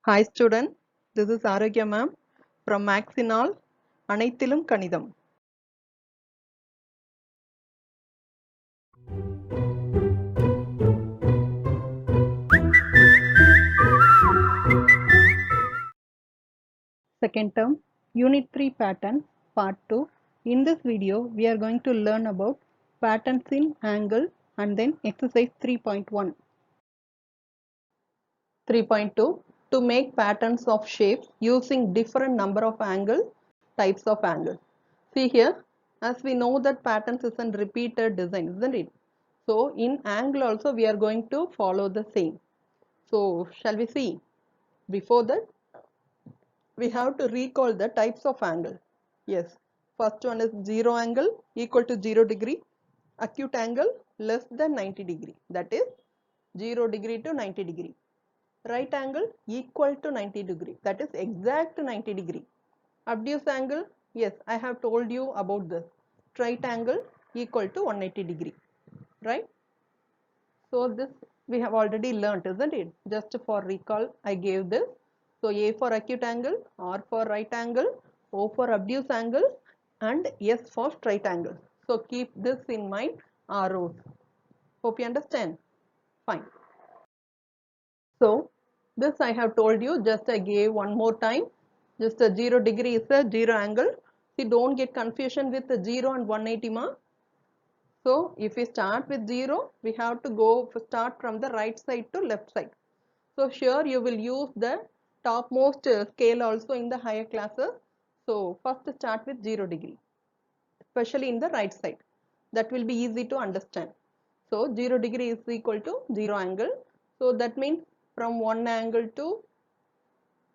Hi student, this is Arogya ma'am from Maxinol அனைத்திலும் கணிதம். Second term, Unit 3 Pattern, Part 2. In this video, we are going to learn about patterns in angle and then exercise 3.1. 3.2. To make patterns of shapes using different number of angle, types of angle. See here, as we know that patterns is a repeated design, isn't it? So in angle also we are going to follow the same. So shall we see? Before that, we have to recall the types of angle. Yes, first one is zero angle equal to 0 degree, acute angle less than 90 degree, that is 0 degree to 90 degree. Right angle equal to 90 degree, that is exact 90 degree. Obtuse angle, yes, I have told you about this. Right angle equal to 180 degree, right? So this we have already learnt, isn't it? Just for recall, I gave this. So A for acute angle, R for right angle, O for obtuse angle, and S for straight angle. So keep this in mind, ROs. Hope you understand. Fine. So this I have told you, just I gave one more time. Just a 0 degree is a 0 angle. See, don't get confusion with the 0 and 180 ma. So if we start with 0, we have to start from the right side to left side. So here you will use the topmost scale also in the higher classes. So first start with 0 degree, especially in the right side. That will be easy to understand. So 0 degree is equal to 0 angle. So that means from one angle to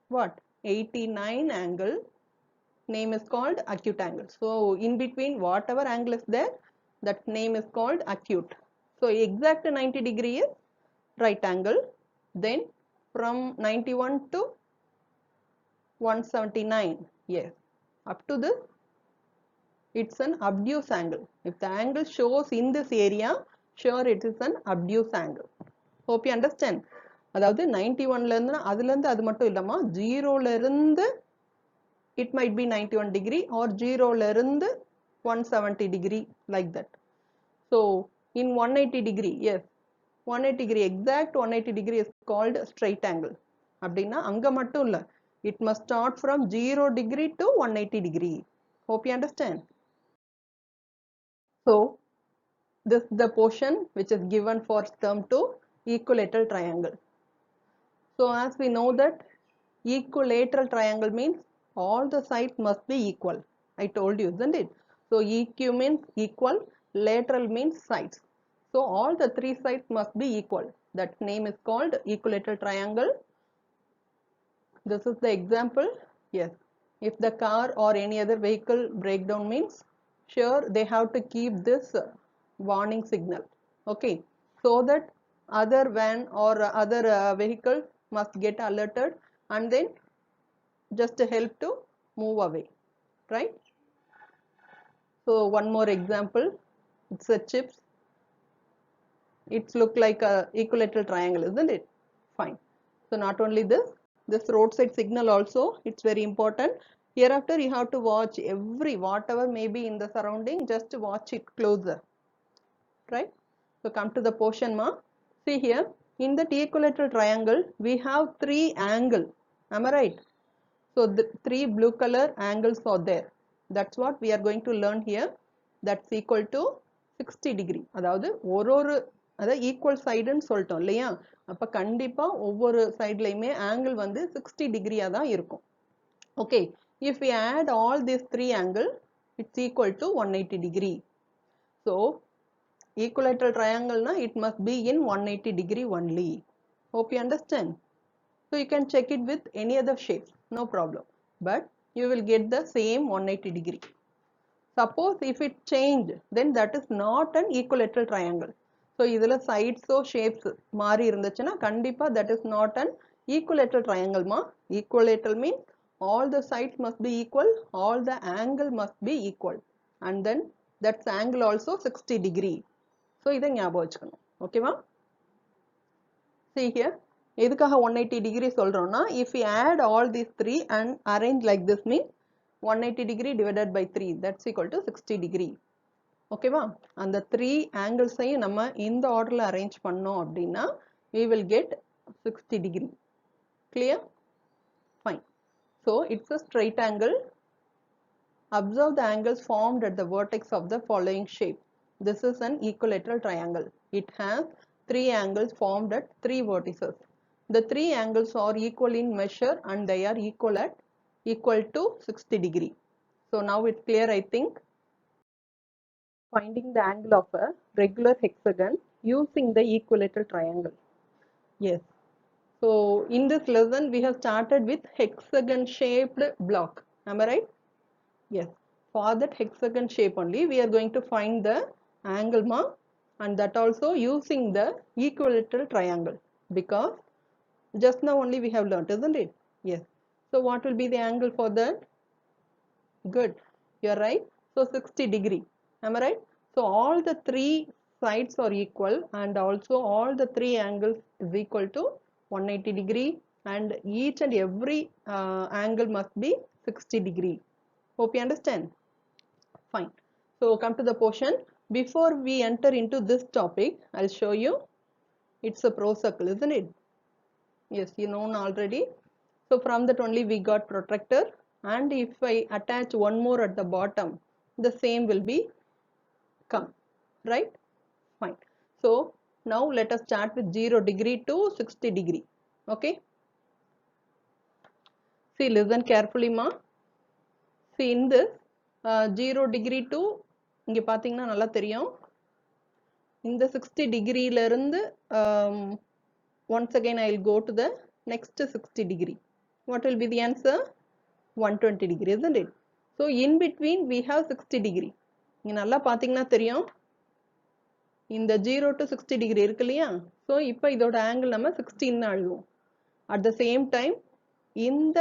what? 89 angle, name is called acute angle. So in between whatever angle is there, that name is called acute. So exact 90 degree is right angle. Then from 91 to 179, yes, up to this, it's an obtuse angle. If the angle shows in this area, sure it is an obtuse angle. Hope you understand. அதாவது 91ல இருந்து அதுல இருந்து அது மட்டும் இல்லமா, 0ல இருந்து it might be 91 degree or 0ல இருந்து 170 degree, like that. So in 180 degree, yes, 180 degree, exact 180 degree is called straight angle. அப்படின்னா அங்க மட்டும் இல்ல, it must start from 0 degree to 180 degree. Hope you understand. So this is the portion which is given for term 2, equilateral triangle. So as we know that equilateral triangle means all the sides must be equal. I told you, isn't it? So EQ means equal, lateral means sides. So all the three sides must be equal. That name is called equilateral triangle. This is the example. Yes. If the car or any other vehicle breakdown means, sure they have to keep this warning signal. Okay. So that other van or other vehicle must get alerted and then just help to move away. Right. So one more example. It's a chips. It's look like a equilateral triangle, isn't it? Fine. So not only this roadside signal also, it's very important. Hereafter you have to watch every whatever may be in the surrounding, just watch it closer. Right? So come to the portion ma. See here, in the equilateral triangle, we have three angles. Am I right? So the three blue color angles are there. That's what we are going to learn here. That's equal to 60 degree. அதாவது ஒரு equal சைடுன்னு சொல்லிட்டோம் இல்லையா? அப்ப கண்டிப்பா ஒவ்வொரு சைட்லயுமே angle வந்து 60 டிகிரியா தான் இருக்கும். Okay, if we add all these three angle, it's equal to 180 degree. So equilateral triangle na, it must be in 180 degree only. Hope you understand. So you can check it with any other shapes, no problem. But you will get the same 180 degree. Suppose if it change, then that is not an equilateral triangle. So இதல sides or shapes மாறி இருந்துச்சுன்னா கண்டிப்பா that is not an equilateral triangle ma. Equilateral means all the sides must be equal, all the angle must be equal, and then that's angle also 60 degree. So இதை ஞாபகம் வச்சுக்கணும். Okay ma? See here, எதுக்காக 180 degree சொல்றோம்னா if we add all these three and arrange like this means 180 degree divided by 3 that's equal to 60 degree. ஓகேவா? அந்த 3 angles-ஐயும் நம்ம இந்த ஆர்டர்ல அரேஞ்ச் பண்ணோம் அப்படின்னா we will get 60 degree. Clear? Fine. So it's a straight angle. Observe the angles formed at the vertex of the following shape. This is an equilateral triangle. It has 3 angles formed at 3 vertices. The 3 angles are equal in measure and they are equal to 60 degree. So now it's clear, I think. Finding the angle of a regular hexagon using the equilateral triangle. Yes. So in this lesson we have started with hexagon shaped block. Am I right? Yes. For that hexagon shape only we are going to find the angle ma, and that also using the equilateral triangle, because just now only we have learnt, isn't it? Yes. So what will be the angle for that? Good. You are right. So 60 degree. Am I right? So all the 3 sides are equal and also all the 3 angles is equal to 180 degree, and each and every angle must be 60 degree. Hope you understand. Fine. So come to the portion. Before we enter into this topic, I'll show you. It's a pro circle, isn't it? Yes, you know already. So from that only we got protractor, and if I attach one more at the bottom, the same will be come, right? Fine. So now let us start with 0 degree to 60 degree. Okay. See, listen carefully ma. See, in this 0 degree to இங்க பாத்தீங்கன்னா நல்லா தெரியும். இந்த 60 degree ல இருந்து once again I will go to the next 60 degree. What will be the answer? 120 degree, isn't it? So in between we have 60 degree. இங்க நல்லா பாத்தீங்கன்னா தெரியும். இந்த 0 to 60 degree இருக்கு இல்லையா? So இப்போ இதோட angle நம்ம 60 ன்னு அழுவோம். At the same time இந்த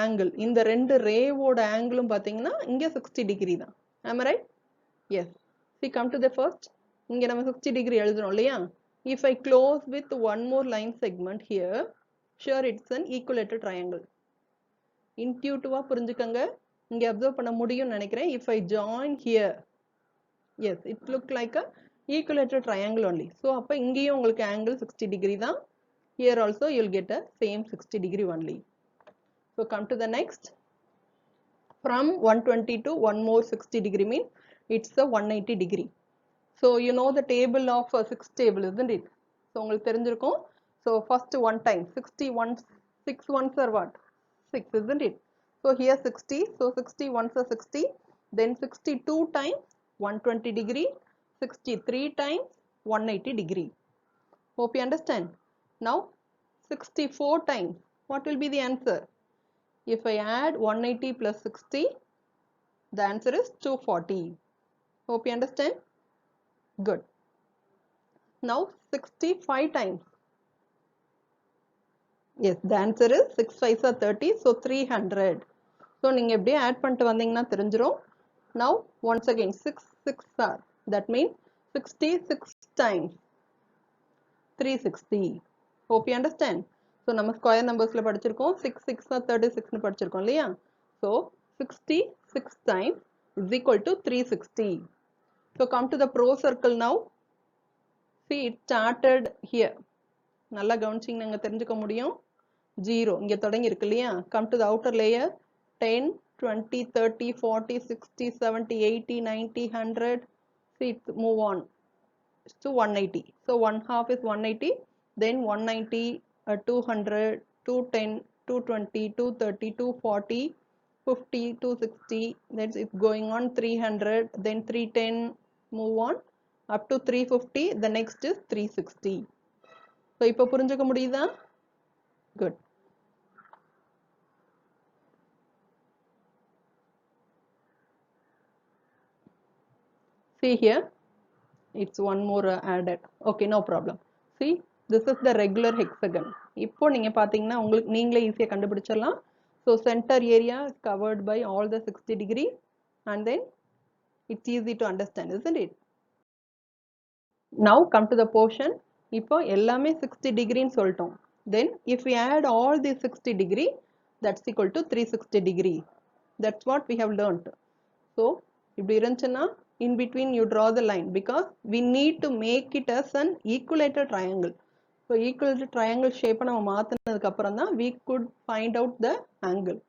angle, இந்த ரெண்டு ரேவோட ஆங்கிளும் பாத்தீங்கன்னா இங்க 60 degree தான். Am I right? Yes. See, come to the first. இங்க நம்ம 60 degree எழுதுறோம் இல்லையா? If I close with one more line segment here, sure it's an equilateral triangle. Intuitive-ஆ புரிஞ்சுக்கங்க. இங்க observe பண்ண முடியும்னு நினைக்கிறேன். If I join here, yes, it look like a equilateral triangle only. So அப்ப இங்கேயும் உங்களுக்கு angle 60 degree தான். Here also you'll get a same 60 degree only. So come to the next. From 120 to one more 60 degree means it's a 180 degree. So you know the table of 6 table, isn't it? So உங்களுக்கு தெரிஞ்சிருக்கும். So first one time 61 6 ones are what? 6, isn't it? So here 60. So 60 ones are 60. Then 62 times 120 degree. 63 times 180 degree. Hope you understand. Now 64 times. What will be the answer? If I add 180 plus 60, the answer is 240. Hope you understand. Good. Now 65 times. Yes, the answer is 6 5s are 30, so 300. So நீங்க எப்படியே add பண்ணிட்டு வந்தீங்கன்னா தெரிஞ்சிரும். Now once again 6 6 are, that means 66 times 360. Hope you understand. So நம்ம square numbersல படிச்சிருக்கோம். 6 6 are 36 னு படிச்சிருக்கோம் இல்லையா? So 66 times is equal to 360. So come to the pro circle now. See, it started here. நல்லா கவனிச்சிங்கன்னா நீங்க தெரிஞ்சுக்க முடியும். 0 இங்க தொடங்கி இருக்கு இல்லையா? Come to the outer layer. 10 20 30 40 60 70 80 90 100. See, it move on to 180. So 1/2 is 180, then 190, 200, 210, 220, 230, 240, 50, 260. That's it's going on 300, then 310, move on up to 350. The next is 360. So இப்போ புரிஞ்சுக்க முடியுதா? Good. See here, it's one more added. Okay, no problem. See, this is the regular hexagon. இப்போ நீங்க பாத்தீங்கன்னா உங்களுக்கு நீங்களே ஈஸியா கண்டுபிடிச்சிடலாம். So center area is covered by all the 60 degree, and then it's easy to understand, isn't it? Now come to the portion. இப்போ எல்லாமே 60 degree ன்னு சொல்லிட்டோம். Then if we add all these 60 degree, that's equal to 360 degree. That's what we have learnt. So இப்படி இருந்துச்சுன்னா in between you draw the line, because we need to make it as an equilateral triangle. So equilateral triangle shape நம்ம மாத்தினதுக்கு அப்புறம் தான் we could find out the angle.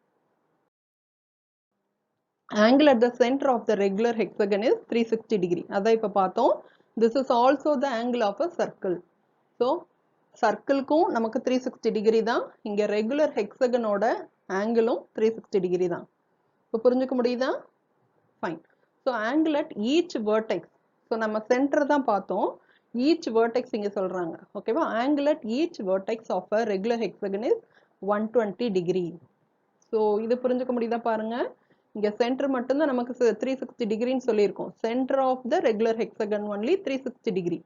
Angle at the center of the regular hexagon is 360 degree. அதான் இப்ப பார்த்தோம். This is also the angle of a circle. So சர்க்கிள்க்கும் நமக்கு 360 degree தான். இங்க regular ஹெக்ஸகனோட ஆங்கிளும் 360 degree தான். இப்போ புரிஞ்சுக்க முடியுதா? Fine. So angle at each vertex. So நம்ம சென்டர் தான் பார்த்தோம். ஈச் வேர்டெக்ஸ் இங்க சொல்றாங்க. ஓகேவா? Angle at each vertex of a regular hexagon is 120 degree. So இது புரிஞ்சுக்க முடியுதா பாருங்க. இங்க சென்டர் மட்டும்தான் நமக்கு 360 டிகிரின்னு சொல்லியிருக்கோம். Centre of the regular hexagon only 360 degree.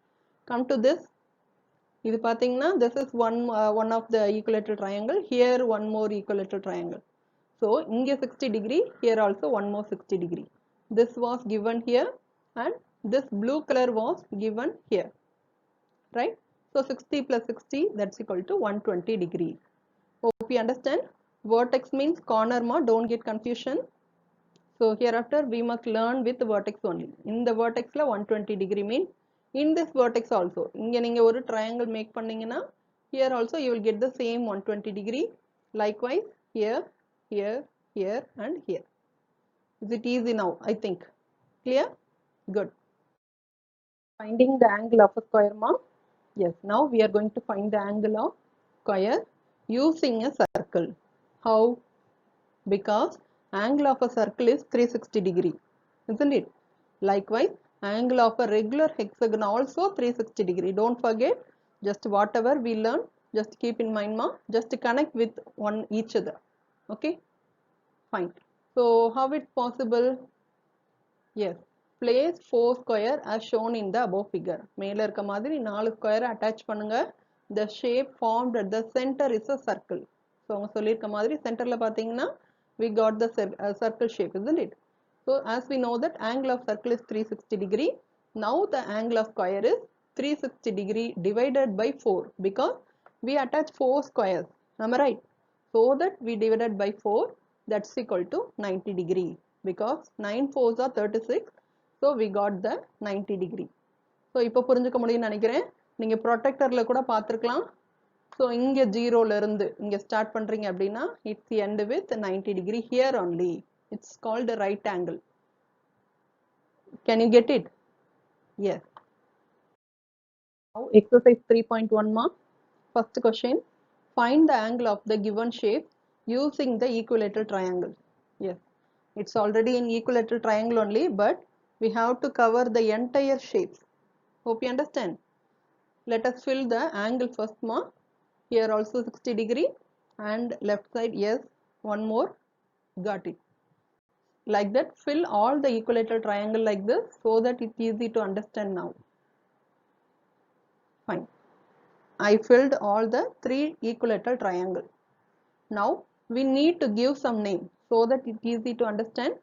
Come to this. இது பாத்தீங்கன்னா this is one of the equilateral triangle, here one more equilateral triangle. So இங்க 60 degree, here also one more 60 degree. This was given here and this blue color was given here, right? So 60 plus 60, that's equal to 120 degree. Hope you understand. Vertex means corner ma, don't get confusion. So hereafter we must learn with vertex only. In the vertex la 120 degree means in this vertex also, இங்க நீங்க ஒரு triangle make பண்ணீங்கன்னா here also you will get the same 120 degree. Likewise here, here, here and here. Is it easy now? I think. Clear? Good. Finding the angle of a square ma? Yes, now we are going to find the angle of square using a circle. How? Because angle of a circle is 360 degree, isn't it? Likewise, angle of a regular hexagon also 360 degree. Don't forget, just whatever we learn, just keep in mind ma, just connect with one each other. Okay, fine. So how it possible? Yes, place 4 square as shown in the above figure. மேல இருக்க மாதிரி 4 square attach பண்ணுங்க. The shape formed at the center is a circle. So அவங்க சொல்லிருக்க மாதிரி centerல பாத்தீங்கன்னா we got the circle shape, isn't it? So as we know that angle of circle is 360 degree. Now the angle of square is 360 degree divided by 4, because we attach 4 squares. Am I right? So that we divided by 4, that's equal to 90 degree, because 9 4s are 36. So we got the 90 degree. So இப்போ புரிஞ்சுக்க முடியும்னு நினைக்கிறேன். நீங்க ப்ரொடெக்டர்ல கூட பார்த்திருக்கலாம். So இங்க 0ல இருந்து இங்க ஸ்டார்ட் பண்றீங்க அப்படின்னா it's end with 90 degree here only. It's called a right angle. Can you get it? Yes. Now exercise 3.1 ma. First question. Find the angle of the given shape using the equilateral triangle. Yes. It's already in equilateral triangle only, but we have to cover the entire shape. Hope you understand. Let us fill the angle first ma. Here also 60 degree and left side, yes, one more. Got it. Like that, fill all the equilateral triangle like this so that it's easy to understand now. Fine. I filled all the 3 equilateral triangle. Now we need to give some name so that it's easy to understand.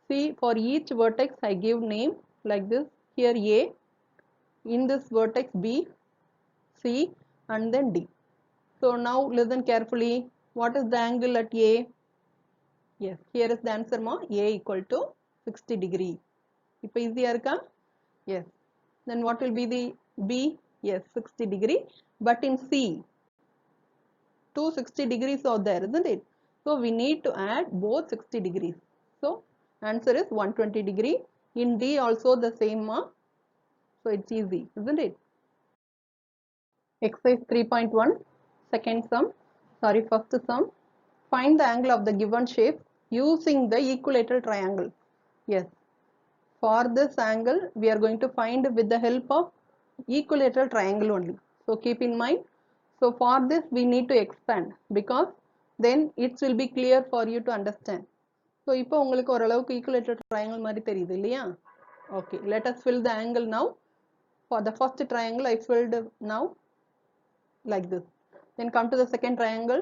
See, for each vertex I give name like this. Here A, in this vertex B, C and then D. So now listen carefully. What is the angle at A? Yes, here is the answer ma. A equal to 60 degree. Ipo easy irukka? Yes. Then what will be the B? Yes, 60 degree. But in C, 260 degrees are there, isn't it? So we need to add both 60 degrees. So answer is 120 degree. In D also the same ma. So it's easy, isn't it? Exercise 3.1, second sum. Sorry, first sum. Find the angle of the given shape using the equilateral triangle. Yes. For this angle, we are going to find with the help of equilateral triangle only. So keep in mind. So for this, we need to expand, because then it will be clear for you to understand. So இப்போ உங்களுக்கு ஓரளவுக்கு equilateral triangle மாதிரி தெரியுது இல்லையா? Okay, let us fill the angle now. For the first triangle, I filled now like this. Then come to the second triangle.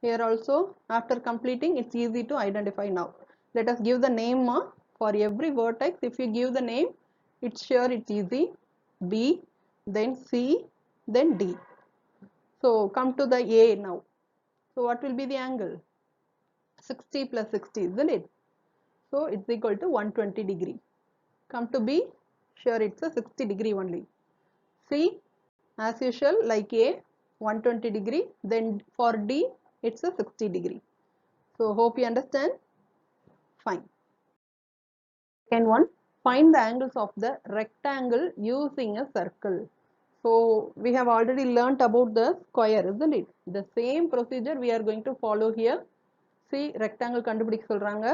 Here also, after completing, it's easy to identify now. Let us give the name ma. For every vertex, if you give the name, it's sure it's easy. B, then C, then D. So come to the A now. So what will be the angle? 60 plus 60, isn't it? So it's equal to 120 degree. Come to B, sure it's a 60 degree only. C, as usual, like A, 120 degree, then for D, it's a 60 degree. So hope you understand. Fine. Second one, find the angles of the rectangle using a circle. So we have already learnt about the square, isn't it? The same procedure we are going to follow here. See, rectangle கண்டுபிடிக்க சொல்றாங்க.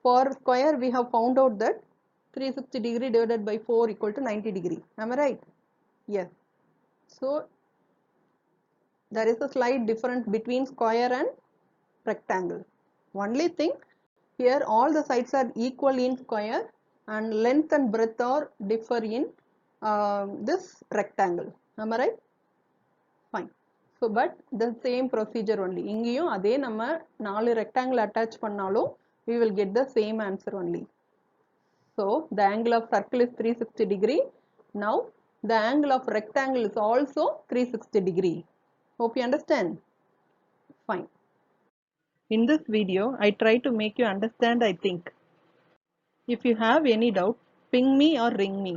For square we have found out that 360 degree divided by 4 equal to 90 degree. Am I right? Yes. So there is a slight difference between square and rectangle. Only thing, here all the sides are equal in square and length and breadth are differ in this rectangle. Am I right? Fine. So but the same procedure only. இங்கேயும் அதே நம்ம 4 rectangle attach பண்ணாலும் we will get the same answer only. So the angle of circle is 360 degree. Now the angle of rectangle is also 360 degree. Hope you understand. Fine. In this video, I try to make you understand, I think. If you have any doubt, ping me or ring me.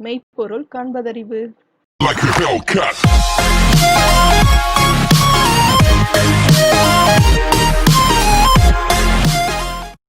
மெய்ப்பொருள் காண்பதறிவு. Like a Hellcat.